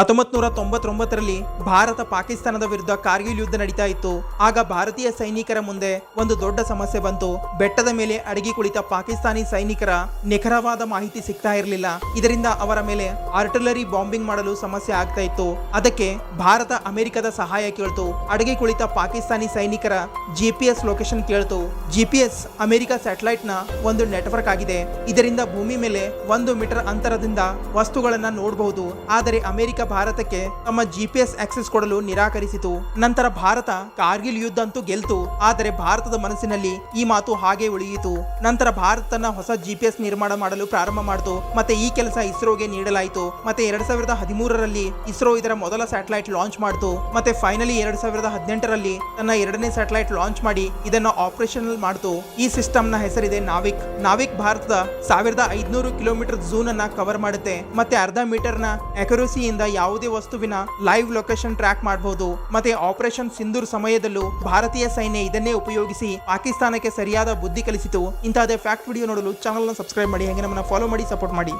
1999ರಲ್ಲಿ ಭಾರತ ಪಾಕಿಸ್ತಾನದ ವಿರುದ್ಧ ಕಾರ್ಗಿಲ್ ಯುದ್ಧ ನಡೀತಾ ಇತ್ತು. ಆಗ ಭಾರತೀಯ ಸೈನಿಕರ ಮುಂದೆ ಒಂದು ದೊಡ್ಡ ಸಮಸ್ಯೆ ಬಂತು. ಬೆಟ್ಟದ ಮೇಲೆ ಅಡಗಿ ಕುಳಿತ ಪಾಕಿಸ್ತಾನಿ ಸೈನಿಕರ ನಿಖರವಾದ ಮಾಹಿತಿ ಸಿಗ್ತಾ ಇರಲಿಲ್ಲ. ಇದರಿಂದ ಅವರ ಮೇಲೆ ಆರ್ಟಿಲರಿ ಬಾಂಬಿಂಗ್ ಮಾಡಲು ಸಮಸ್ಯೆ ಆಗ್ತಾ ಇತ್ತು. ಅದಕ್ಕೆ ಭಾರತ ಅಮೆರಿಕದ ಸಹಾಯ ಕೇಳ್ತು. ಅಡಗಿ ಕುಳಿತ ಪಾಕಿಸ್ತಾನಿ ಸೈನಿಕರ GPS ಲೊಕೇಶನ್ ಕೇಳ್ತು. GPS ಅಮೆರಿಕ ಸ್ಯಾಟಲೈಟ್ ನ ಒಂದು ನೆಟ್ವರ್ಕ್ ಆಗಿದೆ. ಇದರಿಂದ ಭೂಮಿ ಮೇಲೆ 1 ಮೀಟರ್ ಅಂತರದಿಂದ ವಸ್ತುಗಳನ್ನ ನೋಡಬಹುದು. ಆದರೆ ಅಮೆರಿಕ ಭಾರತಕ್ಕೆ ತಮ್ಮ GPS ಆಕ್ಸೆಸ್ ಕೊಡಲು ನಿರಾಕರಿಸಿತು. ನಂತರ ಭಾರತ ಕಾರ್ಗಿಲ್ ಯುದ್ಧ ಅಂತೂ ಗೆಲ್ತು. ಆದರೆ ಭಾರತದ ಮನಸ್ಸಿನಲ್ಲಿ ಈ ಮಾತು ಹಾಗೆ ಉಳಿಯಿತು. ನಂತರ ಭಾರತ ತನ್ನ ಹೊಸ GPS ನಿರ್ಮಾಣ ಮಾಡಲು ಪ್ರಾರಂಭ ಮಾಡಿತು. ಮತ್ತೆ ಈ ಕೆಲಸ ಇಸ್ರೋಗೆ ನೀಡಲಾಯಿತು. ಮತ್ತೆ 2013ರಲ್ಲಿ ಇಸ್ರೋ ಇದರ ಮೊದಲ ಸ್ಯಾಟಲೈಟ್ ಲಾಂಚ್ ಮಾಡಿತು. ಮತ್ತೆ ಫೈನಲಿ 2018ರಲ್ಲಿ ತನ್ನ 2ನೇ ಸ್ಯಾಟಲೈಟ್ ಲಾಂಚ್ ಮಾಡಿ ಇದನ್ನ ಆಪರೇಷನಲ್ ಮಾಡಿತು. ಈ ಸಿಸ್ಟಮ್ ನ ಹೆಸರಿದೆ ನಾವಿಕ್. ನಾವಿಕ್ ಭಾರತದ 1500 ಕಿಲೋಮೀಟರ್ ಝೋನ್ ಅನ್ನ ಕವರ್ ಮಾಡುತ್ತೆ. ಮತ್ತೆ ಅರ್ಧ ಮೀಟರ್ ನ ಅಕ್ಯುರಸಿಯಿಂದ ಯಾವುದೇ ವಸ್ತುವಿನ ಲೈವ್ ಲೊಕೇಶನ್ ಟ್ರ್ಯಾಕ್ ಮಾಡಬಹುದು. ಮತ್ತೆ ಆಪರೇಷನ್ ಸಿಂಧೂರ್ ಸಮಯದಲ್ಲೂ ಭಾರತೀಯ ಸೈನ್ಯ ಇದನ್ನೇ ಉಪಯೋಗಿಸಿ ಪಾಕಿಸ್ತಾನಕ್ಕೆ ಸರಿಯಾದ ಬುದ್ಧಿ ಕಲಿಸಿತು. ಇಂತಹದೇ ಫ್ಯಾಕ್ಟ್ ವಿಡಿಯೋ ನೋಡಲು ಚಾನಲ್ ನ ಸಬ್ಸ್ಕ್ರೈಬ್ ಮಾಡಿ, ಹಾಗೆ ನಮ್ಮನ್ನ ಫಾಲೋ ಮಾಡಿ, ಸಪೋರ್ಟ್ ಮಾಡಿ.